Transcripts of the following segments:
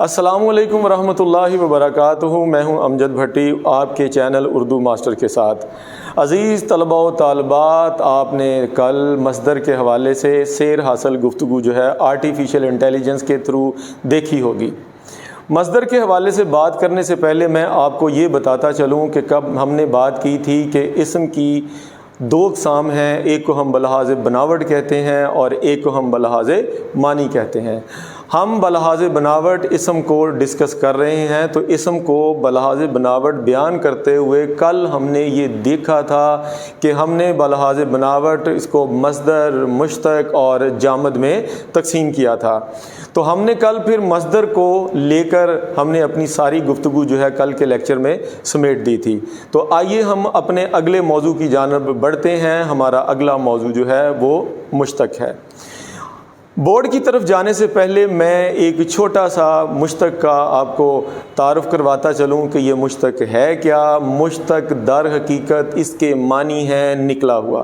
السلام علیکم ورحمۃ اللہ وبرکاتہ۔ میں ہوں امجد بھٹی آپ کے چینل اردو ماسٹر کے ساتھ۔ عزیز طلباء و طالبات، آپ نے کل مصدر کے حوالے سے سیر حاصل گفتگو جو ہے آرٹیفیشل انٹیلیجنس کے تھرو دیکھی ہوگی۔ مصدر کے حوالے سے بات کرنے سے پہلے میں آپ کو یہ بتاتا چلوں کہ کب ہم نے بات کی تھی کہ اسم کی دو اقسام ہیں، ایک کو ہم بلحاظ بناوٹ کہتے ہیں اور ایک کو ہم بلحاظ معنی کہتے ہیں۔ ہم بلحاظ بناوٹ اسم کو ڈسکس کر رہے ہیں، تو اسم کو بلحاظ بناوٹ بیان کرتے ہوئے کل ہم نے یہ دیکھا تھا کہ ہم نے بلحاظ بناوٹ اس کو مصدر، مشتق اور جامد میں تقسیم کیا تھا۔ تو ہم نے کل پھر مصدر کو لے کر ہم نے اپنی ساری گفتگو جو ہے کل کے لیکچر میں سمیٹ دی تھی۔ تو آئیے ہم اپنے اگلے موضوع کی جانب بڑھتے ہیں۔ ہمارا اگلا موضوع جو ہے وہ مشتق ہے۔ بورڈ کی طرف جانے سے پہلے میں ایک چھوٹا سا مشتق کا آپ کو تعارف کرواتا چلوں کہ یہ مشتق ہے کیا۔ مشتق در حقیقت اس کے معنی ہے نکلا ہوا۔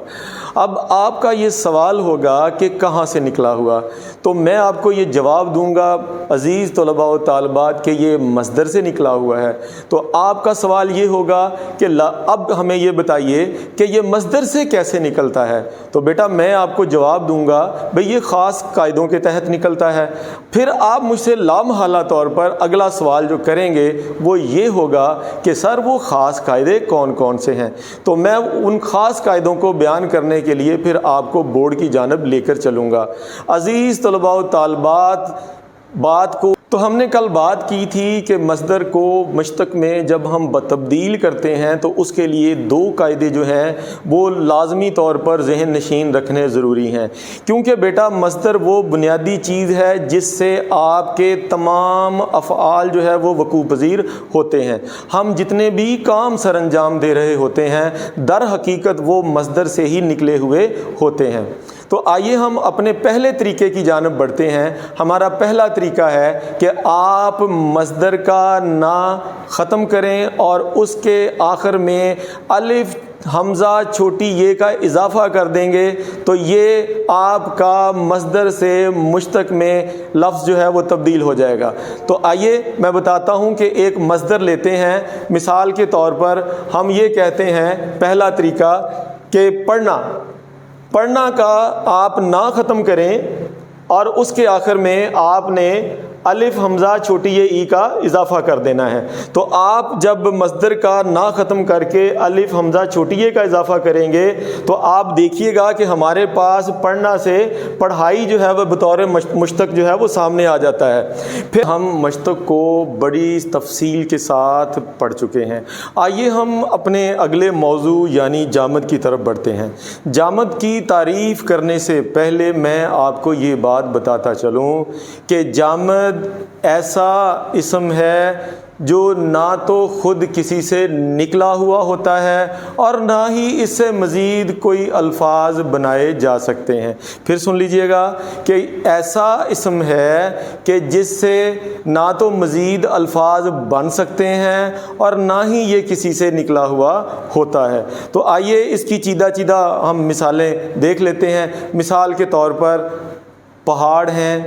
اب آپ کا یہ سوال ہوگا کہ کہاں سے نکلا ہوا، تو میں آپ کو یہ جواب دوں گا عزیز طلباء و طالبات کہ یہ مصدر سے نکلا ہوا ہے۔ تو آپ کا سوال یہ ہوگا کہ اب ہمیں یہ بتائیے کہ یہ مصدر سے کیسے نکلتا ہے۔ تو بیٹا میں آپ کو جواب دوں گا بھئی یہ خاص قاعدوں کے تحت نکلتا ہے۔ پھر آپ مجھ سے لامحالہ طور پر اگلا سوال جو کریں گے وہ یہ ہوگا کہ سر وہ خاص قاعدے کون کون سے ہیں۔ تو میں ان خاص قاعدوں کو بیان کرنے کے لیے پھر آپ کو بورڈ کی جانب لے کر چلوں گا۔ عزیز طلباء و طالبات، بات کو تو ہم نے کل بات کی تھی کہ مصدر کو مشتق میں جب ہم تبدیل کرتے ہیں تو اس کے لیے دو قاعدے جو ہیں وہ لازمی طور پر ذہن نشین رکھنے ضروری ہیں، کیونکہ بیٹا مصدر وہ بنیادی چیز ہے جس سے آپ کے تمام افعال جو ہے وہ وقوع پذیر ہوتے ہیں۔ ہم جتنے بھی کام سر انجام دے رہے ہوتے ہیں در حقیقت وہ مصدر سے ہی نکلے ہوئے ہوتے ہیں۔ تو آئیے ہم اپنے پہلے طریقے کی جانب بڑھتے ہیں۔ ہمارا پہلا طریقہ ہے کہ آپ مصدر کا نا ختم کریں اور اس کے آخر میں الف حمزہ چھوٹی یہ کا اضافہ کر دیں گے تو یہ آپ کا مصدر سے مشتق میں لفظ جو ہے وہ تبدیل ہو جائے گا۔ تو آئیے میں بتاتا ہوں کہ ایک مصدر لیتے ہیں۔ مثال کے طور پر ہم یہ کہتے ہیں پہلا طریقہ کہ پڑھنا کا آپ نا ختم کریں اور اس کے آخر میں آپ نے الف حمزہ چھوٹی یہ ای کا اضافہ کر دینا ہے۔ تو آپ جب مصدر کا نا ختم کر کے الف حمزہ چھوٹی یہ کا اضافہ کریں گے تو آپ دیکھیے گا کہ ہمارے پاس پڑھنا سے پڑھائی جو ہے وہ بطور مشتق جو ہے وہ سامنے آ جاتا ہے۔ پھر ہم مشتق کو بڑی تفصیل کے ساتھ پڑھ چکے ہیں۔ آئیے ہم اپنے اگلے موضوع یعنی جامد کی طرف بڑھتے ہیں۔ جامد کی تعریف کرنے سے پہلے میں آپ کو یہ بات بتاتا چلوں کہ جامد ایسا اسم ہے جو نہ تو خود کسی سے نکلا ہوا ہوتا ہے اور نہ ہی اس سے مزید کوئی الفاظ بنائے جا سکتے ہیں۔ پھر سن لیجئے گا کہ ایسا اسم ہے کہ جس سے نہ تو مزید الفاظ بن سکتے ہیں اور نہ ہی یہ کسی سے نکلا ہوا ہوتا ہے۔ تو آئیے اس کی چیدہ ہم مثالیں دیکھ لیتے ہیں۔ مثال کے طور پر پہاڑ ہیں،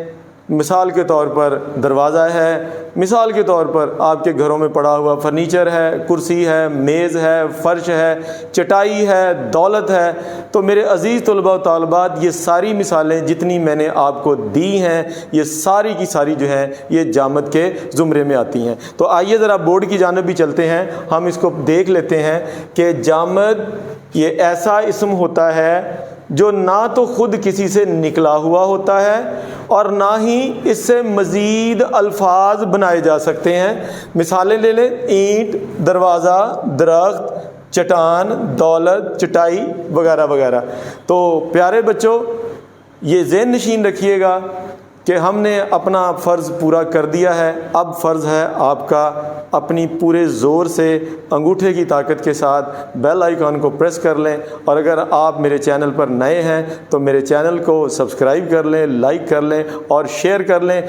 مثال کے طور پر دروازہ ہے، مثال کے طور پر آپ کے گھروں میں پڑا ہوا فرنیچر ہے، کرسی ہے، میز ہے، فرش ہے، چٹائی ہے، دولت ہے۔ تو میرے عزیز طلباء و طالبات یہ ساری مثالیں جتنی میں نے آپ کو دی ہیں یہ ساری کی ساری جو ہیں یہ جامد کے زمرے میں آتی ہیں۔ تو آئیے ذرا بورڈ کی جانب بھی چلتے ہیں، ہم اس کو دیکھ لیتے ہیں کہ جامد یہ ایسا اسم ہوتا ہے جو نہ تو خود کسی سے نکلا ہوا ہوتا ہے اور نہ ہی اس سے مزید الفاظ بنائے جا سکتے ہیں۔ مثالیں لے لیں، اینٹ، دروازہ، درخت، چٹان، دولت، چٹائی وغیرہ وغیرہ۔ تو پیارے بچوں یہ ذہن نشین رکھیے گا کہ ہم نے اپنا فرض پورا کر دیا ہے۔ اب فرض ہے آپ کا اپنی پورے زور سے انگوٹھے کی طاقت کے ساتھ بیل آئیکن کو پریس کر لیں، اور اگر آپ میرے چینل پر نئے ہیں تو میرے چینل کو سبسکرائب کر لیں، لائک کر لیں اور شیئر کر لیں۔